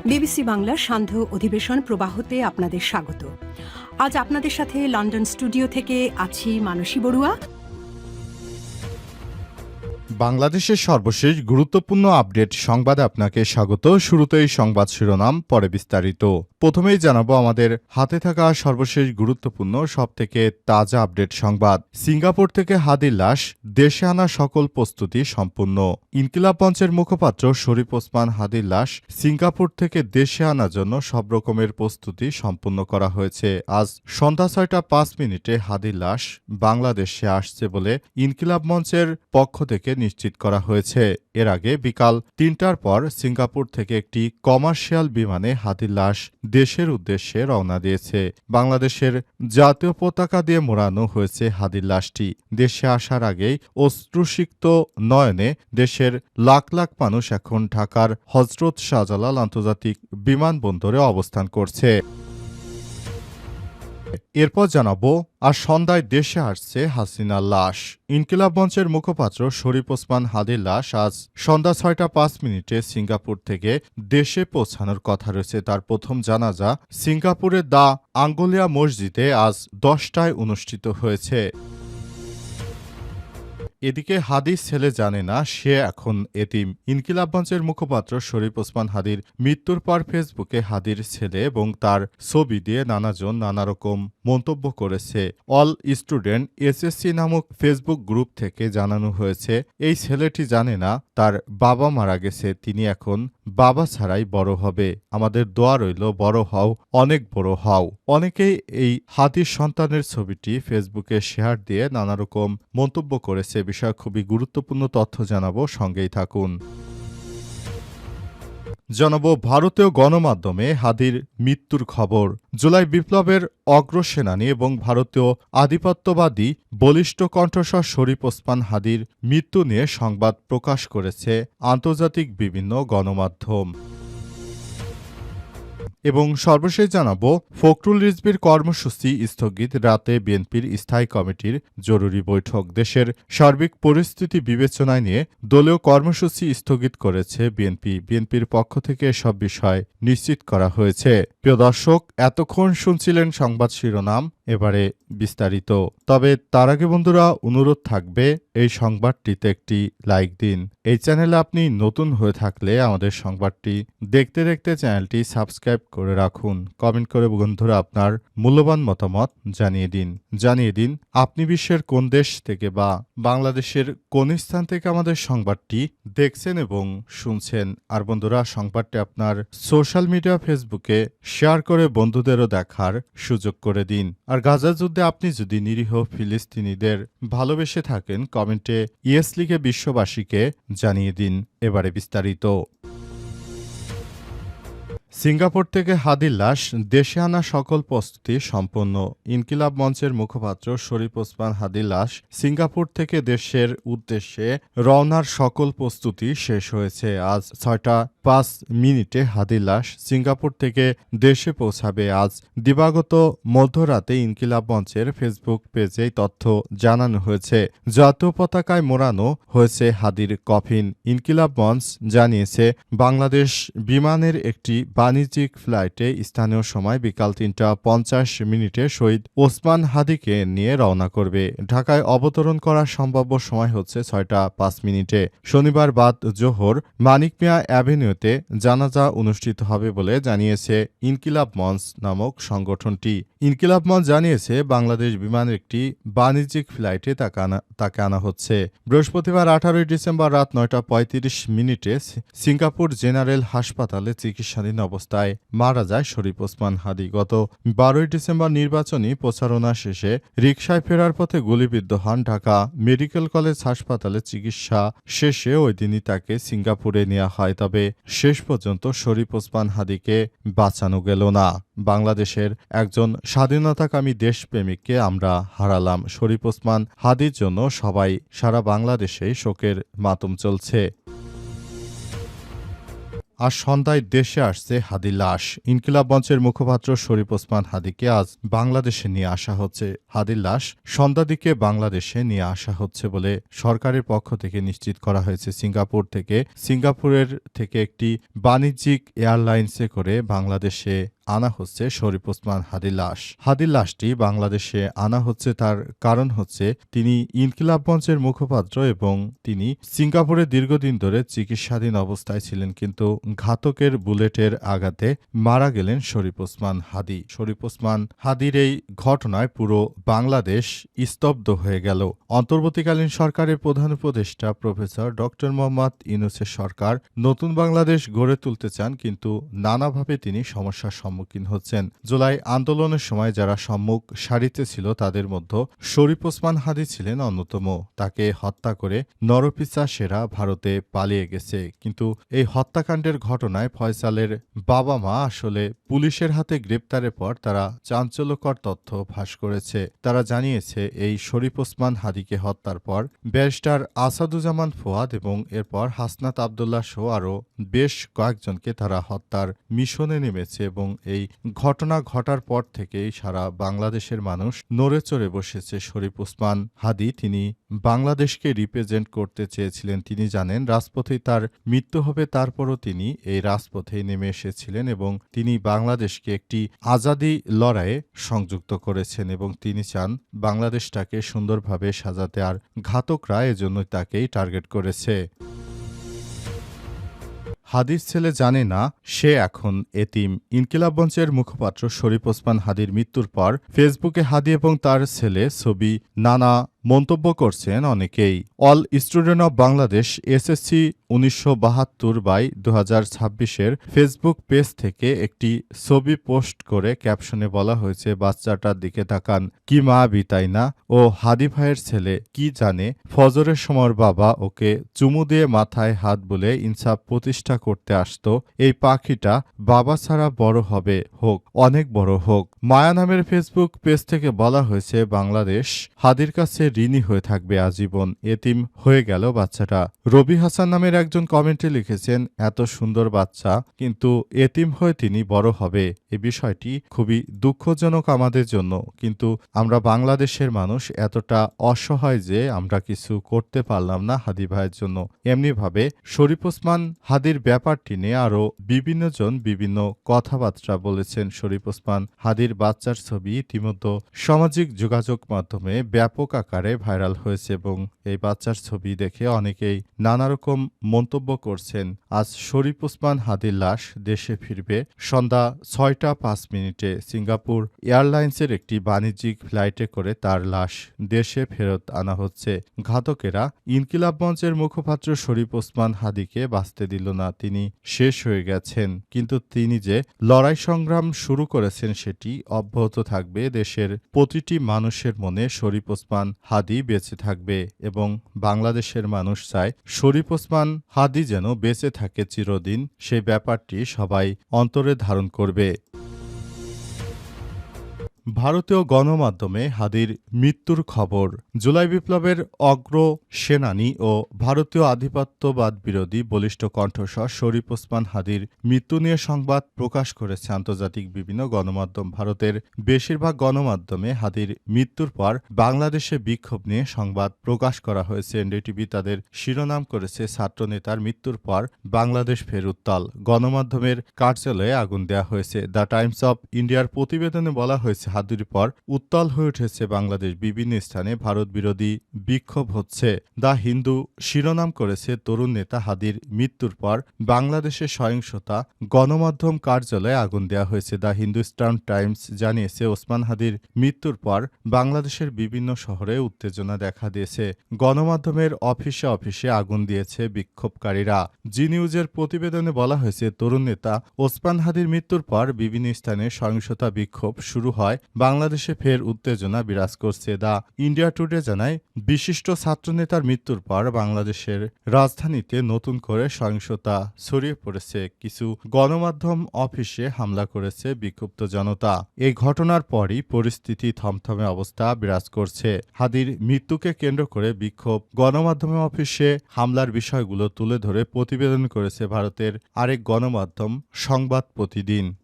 BBC বাংলার সান্ধ্য অধিবেশন প্রবাহতে আপনাদের স্বাগত। আজ আপনাদের সাথে লন্ডন স্টুডিও থেকে আছি মানসী বড়ুয়া। বাংলাদেশের সর্বশেষ গুরুত্বপূর্ণ আপডেট সংবাদে আপনাকে স্বাগত। শুরুতেই সংবাদ শিরোনাম, পরে বিস্তারিত। প্রথমেই জানাবো আমাদের হাতে থাকা সর্বশেষ গুরুত্বপূর্ণ সবথেকে তাজা আপডেট সংবাদ। সিঙ্গাপুর থেকে হাদির লাশ দেশে আনা সকল প্রস্তুতি সম্পূর্ণ। ইনকিলাব মঞ্চের মুখপাত্র শরীফ ওসমান হাদির লাশ সিঙ্গাপুর থেকে দেশে আনার জন্য সব রকমের প্রস্তুতি সম্পূর্ণ করা হয়েছে। আজ সন্ধ্যা ৬টা ৫ হাদির লাশ বাংলাদেশে আসছে বলে ইনকিলাব মঞ্চের পক্ষ থেকে নিশ্চিত করা হয়েছে। এর আগে বিকাল ৩টার পর সিঙ্গাপুর থেকে একটি কমার্শিয়াল বিমানে হাদির লাশ দেশের উদ্দেশ্যে রওনা দিয়েছে। বাংলাদেশের জাতীয় পতাকা দিয়ে মোড়ানো হয়েছে হাদির লাশটি। দেশে আসার আগেই অশ্রুসিক্ত নয়নে দেশের লাখ লাখ মানুষ এখন ঢাকার হজরত শাহজালাল আন্তর্জাতিক বিমানবন্দরে অবস্থান করছে। এরপর জানাবো, আর সন্ধ্যায় দেশে আসছে হাসিনার লাশ। ইনকিলাব মঞ্চের মুখপাত্র শরীফ ওসমান হাদির লাশ আজ সন্ধ্যা ৬টা ৫ সিঙ্গাপুর থেকে দেশে পৌঁছানোর কথা রয়েছে। তার প্রথম জানাজা সিঙ্গাপুরের দ্য আঙ্গোলিয়া মসজিদে আজ ১০টায় অনুষ্ঠিত হয়েছে। এদিকে হাদির ছেলে জানে না সে এখন এতিম। ইনকিলাব মঞ্চের মুখপাত্র শরীফ ওসমান হাদির মৃত্যুর পর ফেসবুকে হাদির ছেলে এবং তার ছবি দিয়ে নানাজন নানারকম মন্তব্য করেছে। অল স্টুডেন্ট এসএসসি নামক ফেসবুক গ্রুপ থেকে জানানো হয়েছে, এই ছেলেটি জানে না তার বাবা মারা গেছে, তিনি এখন বাবা ছাড়াই বড় হবে। আমাদের দোয়া রইল, বড় হও, অনেক বড় হও। অনেকেই এই হাদির সন্তানের ছবিটি ফেসবুকে শেয়ার দিয়ে নানারকম মন্তব্য করেছে। বিষয় খুবই গুরুত্বপূর্ণ তথ্য জানাবো, সঙ্গেই থাকুন। জানাবো ভারতীয় গণমাধ্যমে হাদির মৃত্যুর খবর। জুলাই বিপ্লবের অগ্রসেনানী এবং ভারতীয় আধিপত্যবাদী বলিষ্ঠ কণ্ঠস্বর শরীফ ওসমান হাদির মৃত্যু নিয়ে সংবাদ প্রকাশ করেছে আন্তর্জাতিক বিভিন্ন গণমাধ্যম। এবং সর্বশেষ জানাবো, ফখরুল রিজভীর কর্মসূচি স্থগিত, রাতে বিএনপির স্থায়ী কমিটির জরুরি বৈঠক। দেশের সার্বিক পরিস্থিতি বিবেচনায় নিয়ে দলীয় কর্মসূচি স্থগিত করেছে বিএনপি। বিএনপির পক্ষ থেকে সব বিষয় নিশ্চিত করা হয়েছে। প্রিয় দর্শক, এতক্ষণ শুনছিলেন সংবাদ শিরোনাম, এবারে বিস্তারিত। তবে তার আগে বন্ধুরা, অনুরোধ থাকবে এই সংবাদটিতে একটি লাইক দিন। এই চ্যানেলে আপনি নতুন হয়ে থাকলে আমাদের সংবাদটি দেখতে দেখতে চ্যানেলটি সাবস্ক্রাইব করে রাখুন। কমেন্ট করে বন্ধুরা আপনার মূল্যবান মতামত জানিয়ে দিন আপনি বিশ্বের কোন দেশ থেকে বা বাংলাদেশের কোন স্থান থেকে আমাদের সংবাদটি দেখছেন এবং শুনছেন। আর বন্ধুরা, সংবাদটি আপনার সোশ্যাল মিডিয়া ফেসবুকে শেয়ার করে বন্ধুদেরও দেখার সুযোগ করে দিন। আর গাজা যুদ্ধে আপনি যদি নিরীহ ফিলিস্তিনিদের ভালোবেসে থাকেন, কমেন্টে ইয়েস লিখে বিশ্ববাসীকে জানিয়ে দিন। এবারে বিস্তারিত। সিঙ্গাপুর থেকে হাদির লাশ দেশে আনা সকল প্রস্তুতি সম্পন্ন। ইনকিলাব মঞ্চের মুখপাত্র শরীফ ওসমান হাদির লাশ সিঙ্গাপুর থেকে দেশের উদ্দেশ্যে রওনার সকল প্রস্তুতি শেষ হয়েছে। আজ ৬টা ৫ হাদির লাশ সিঙ্গাপুর থেকে দেশে পৌঁছাবে। আজ দিবাগত মধ্যরাতে ইনকিলাব মঞ্চের ফেসবুক পেজে তথ্য জানানো হয়েছে। জাতীয় পতাকায় মোড়ানো হয়েছে হাদির কফিন। ইনকিলাব মঞ্চ জানিয়েছে, বাংলাদেশ বিমানের একটি বাণিজ্যিক ফ্লাইটে স্থানীয় সময় বিকাল ৩টা ৫০ শহীদ ওসমান হাদিকে নিয়ে রওনা করবে। ঢাকায় অবতরণ করার সম্ভাব্য সময় হচ্ছে ৬টা ৫। শনিবার বাদ জোহর মানিক মিয়া অ্যাভিনিউতে জানাজা অনুষ্ঠিত হবে বলে জানিয়েছে ইনকিলাব মঞ্চ নামক সংগঠনটি। ইনকিলাব মঞ্চ জানিয়েছে, বাংলাদেশ বিমানের একটি বাণিজ্যিক ফ্লাইটে তাকে আনা হচ্ছে। বৃহস্পতিবার ১৮ ডিসেম্বর রাত ৯টা ৩৫ সিঙ্গাপুর জেনারেল হাসপাতালে চিকিৎসাধীন অবস্থায় মারা যায় শরীফ ওসমান হাদি। গত ১২ ডিসেম্বর নির্বাচনী প্রচারণা শেষে রিকশায় ফেরার পথে গুলিবিদ্ধ হন। ঢাকা মেডিকেল কলেজ হাসপাতালে চিকিৎসা শেষে ওই দিনই তাকে সিঙ্গাপুরে নেওয়া হয়। তবে শেষ পর্যন্ত শরীফ ওসমান হাদিকে বাঁচানো গেল না। বাংলাদেশের একজন স্বাধীনতাকামী দেশপ্রেমিককে আমরা হারালাম। শরীফ ওসমান হাদির জন্য সারা বাংলাদেশে শোকের মাতম চলছে। আজ সন্ধ্যায় দেশে আসছে হাদির লাশ। ইনকিলাব মঞ্চের মুখপাত্র শরীফ ওসমান হাদিকে আজ বাংলাদেশে নিয়ে আসা হচ্ছে। হাদির লাশ সন্ধ্যার দিকে বাংলাদেশে নিয়ে আসা হচ্ছে বলে সরকারের পক্ষ থেকে নিশ্চিত করা হয়েছে। সিঙ্গাপুরের থেকে একটি বাণিজ্যিক এয়ারলাইন্সে করে বাংলাদেশে আনা হচ্ছে শরীফ ওসমান হাদির লাশ। হাদির লাশটি বাংলাদেশে আনা হচ্ছে, তার কারণ হচ্ছে তিনি ইনকিলাব মঞ্চের মুখপাত্র এবং তিনি সিঙ্গাপুরে দীর্ঘদিন ধরে চিকিৎসাধীন অবস্থায় ছিলেন, কিন্তু ঘাতকের বুলেটের আঘাতে মারা গেলেন শরীফ ওসমান হাদি। শরীফ ওসমান হাদির এই ঘটনায় পুরো বাংলাদেশ স্তব্ধ হয়ে গেল। অন্তর্বর্তীকালীন সরকারের প্রধান উপদেষ্টা প্রফেসর ডক্টর মোহাম্মদ ইউনূসের সরকার নতুন বাংলাদেশ গড়ে তুলতে চান, কিন্তু নানাভাবে তিনি সমস্যার সম্মুখীন হচ্ছেন। জুলাই আন্দোলনের সময় যারা সম্মুখ সারিতে ছিল তাদের মধ্যে শরীফ ওসমান হাদি ছিলেন অন্যতম। তাকে হত্যা করে নরপিশাচেরা ভারতে পালিয়ে গেছে, কিন্তু এই হত্যাকাণ্ডের ঘটনায় ফয়সালের বাবা মা আসলে পুলিশের হাতে গ্রেপ্তারের পর তারা চাঞ্চল্যকর তথ্য ফাঁস করেছে। তারা জানিয়েছে এই শরীফ ওসমান হাদিকে হত্যার পর ব্যারিস্টার আসাদুজ্জামান ফুয়াদ এবং এরপর হাসনাত আবদুল্লাহ সহ আরও বেশ কয়েকজনকে তারা হত্যার মিশনে নেমেছে এবং এই ঘটনা ঘটার পর থেকেই সারা বাংলাদেশের মানুষ নড়ে চড়ে বসেছে। শরীফ ওসমান হাদি তিনি বাংলাদেশকে রিপ্রেজেন্ট করতে চেয়েছিলেন। তিনি জানেন রাজপথেই তার মৃত্যু হবে, তারপরও তিনি এই রাজপথেই নেমে এসেছিলেন এবং তিনি বাংলাদেশকে একটি আজাদি লড়াইয়ে সংযুক্ত করেছেন এবং তিনি চান বাংলাদেশটাকে সুন্দরভাবে সাজাতে, আর ঘাতকরা এজন্যই তাকেই টার্গেট করেছে। হাদির ছেলে জানে না সে এখন এতিম। ইনকিলাব মঞ্চের মুখপাত্র শরীফ ওসমান হাদির মৃত্যুর পর ফেসবুকে হাদি এবং তার ছেলে ছবি নানা মন্তব্য করছেন অনেকেই। All student of Bangladesh SSC 1972/2026 Facebook page থেকে একটি ছবি পোস্ট করে ক্যাপশনে বলা হয়েছে, বাচ্চাটার দিকে তাকান, কি মা বিতাই না, ও হাদি ভাইয়ের ছেলে কি জানে ফজরের সময় বাবা ওকে চুমু দিয়ে মাথায় হাত বুলে ইনসাফ প্রতিষ্ঠা করতে আসতো। এই পাখিটা বাবা ছাড়া বড় হবে, হোক অনেক বড় হোক। মায়া নামের ফেসবুক পেজ থেকে বলা হয়েছে, বাংলাদেশ হাদির কাছে ঋণী হয়ে থাকবে আজীবন, এতিম হয়ে গেল বাচ্চাটা। রবি হাসান নামের একজন কমেন্টে লিখেছেন, এত সুন্দর বাচ্চা কিন্তু এতিম হয়ে তিনি বড় হবে। এ বিষয়টি খুবই দুঃখজনক আমাদের জন্য, কিন্তু আমরা বাংলাদেশের মানুষ এতটা অসহায় যে আমরা কিছু করতে পারলাম না হাদি ভাইয়ের জন্য। এমনিভাবে শরীফ ওসমান হাদির ব্যাপারটি নিয়ে আরও বিভিন্নজন বিভিন্ন কথাবার্তা বলেছেন। শরীফ ওসমান হাদির বাচ্চার ছবি ইতিমধ্যে সামাজিক যোগাযোগ মাধ্যমে ব্যাপক আকারে ভাইরাল হয়েছে এবং এই বাচ্চার ছবি দেখে অনেকেই নানা রকম মন্তব্য করছেন। আজ শরীফ ওসমান হাদির লাশ দেশে ফিরবে সন্ধ্যা 6টা 5 মিনিটে। সিঙ্গাপুর এয়ারলাইন্সের একটি বাণিজ্যিক ফ্লাইটে করে তার লাশ দেশে ফেরত আনা হচ্ছে। ঘাতকেরা ইনকিলাব মঞ্চের মুখপাত্র শরীফ ওসমান হাদিকে বাঁচতে দিল না, তিনি শেষ হয়ে গেছেন, কিন্তু তিনি যে লড়াই সংগ্রাম শুরু করেছেন সেটি অব্যাহত থাকবে। দেশের প্রতিটি মানুষের মনে শরীফ ওসমান হাদি বেঁচে থাকবে এবং বাংলাদেশের মানুষ চায় শরীফ ওসমান হাদি যেন বেঁচে থাকে চিরদিন, সেই ব্যাপারটি সবাই অন্তরে ধারণ করবে। ভারতীয় গণমাধ্যমে হাদির মৃত্যুর খবর। জুলাই বিপ্লবের অগ্র সেনানী ও ভারতীয় আধিপত্যবাদ বিরোধী বলিষ্ঠ কণ্ঠস্বর শরীফ ওসমান হাদির মৃত্যু নিয়ে সংবাদ প্রকাশ করেছে আন্তর্জাতিক বিভিন্ন গণমাধ্যম। ভারতের বেশিরভাগ গণমাধ্যমে হাদির মৃত্যুর পর বাংলাদেশে বিক্ষোভ নিয়ে সংবাদ প্রকাশ করা হয়েছে। এনডিটিভি তাদের শিরোনাম করেছে, ছাত্রনেতার মৃত্যুর পর বাংলাদেশ ফের উত্তাল, গণমাধ্যমের কার্যালয়ে আগুন দেওয়া হয়েছে। দ্য টাইমস অব ইন্ডিয়ার প্রতিবেদনে বলা হয়েছে, হাদির পর উত্তাল হয়ে উঠেছে বাংলাদেশ, বিভিন্ন স্থানে ভারত বিরোধী বিক্ষোভ হচ্ছে। দ্য হিন্দু শিরোনাম করেছে, তরুণ নেতা হাদির মৃত্যুর পর বাংলাদেশে সহিংসতা, গণমাধ্যম কার্যালয়ে আগুন দেওয়া হয়েছে। দ্য হিন্দুস্তান টাইমস জানিয়েছে, ওসমান হাদির মৃত্যুর পর বাংলাদেশের বিভিন্ন শহরে উত্তেজনা দেখা দিয়েছে, গণমাধ্যমের অফিসে অফিসে আগুন দিয়েছে বিক্ষোভকারীরা। জি নিউজের প্রতিবেদনে বলা হয়েছে, তরুণ নেতা ওসমান হাদির মৃত্যুর পর বিভিন্ন স্থানে সহিংসতা বিক্ষোভ শুরু হয়। বাংলাদেশে ফের উত্তেজনা বিরাজ করছে। দ্য ইন্ডিয়া টুডে জানায়, বিশিষ্ট ছাত্রনেতার মৃত্যুর পর বাংলাদেশের রাজধানীতে নতুন করে সহিংসতা ছড়িয়ে পড়েছে। কিছু গণমাধ্যম অফিসে হামলা করেছে বিক্ষুব্ধ জনতা। এই ঘটনার পরই পরিস্থিতি থমথমে অবস্থা বিরাজ করছে। হাদির মৃত্যুকে কেন্দ্র করে বিক্ষোভ, গণমাধ্যম অফিসে হামলার বিষয়গুলো তুলে ধরে প্রতিবেদন করেছে ভারতের আরেক গণমাধ্যম সংবাদ প্রতিদিন।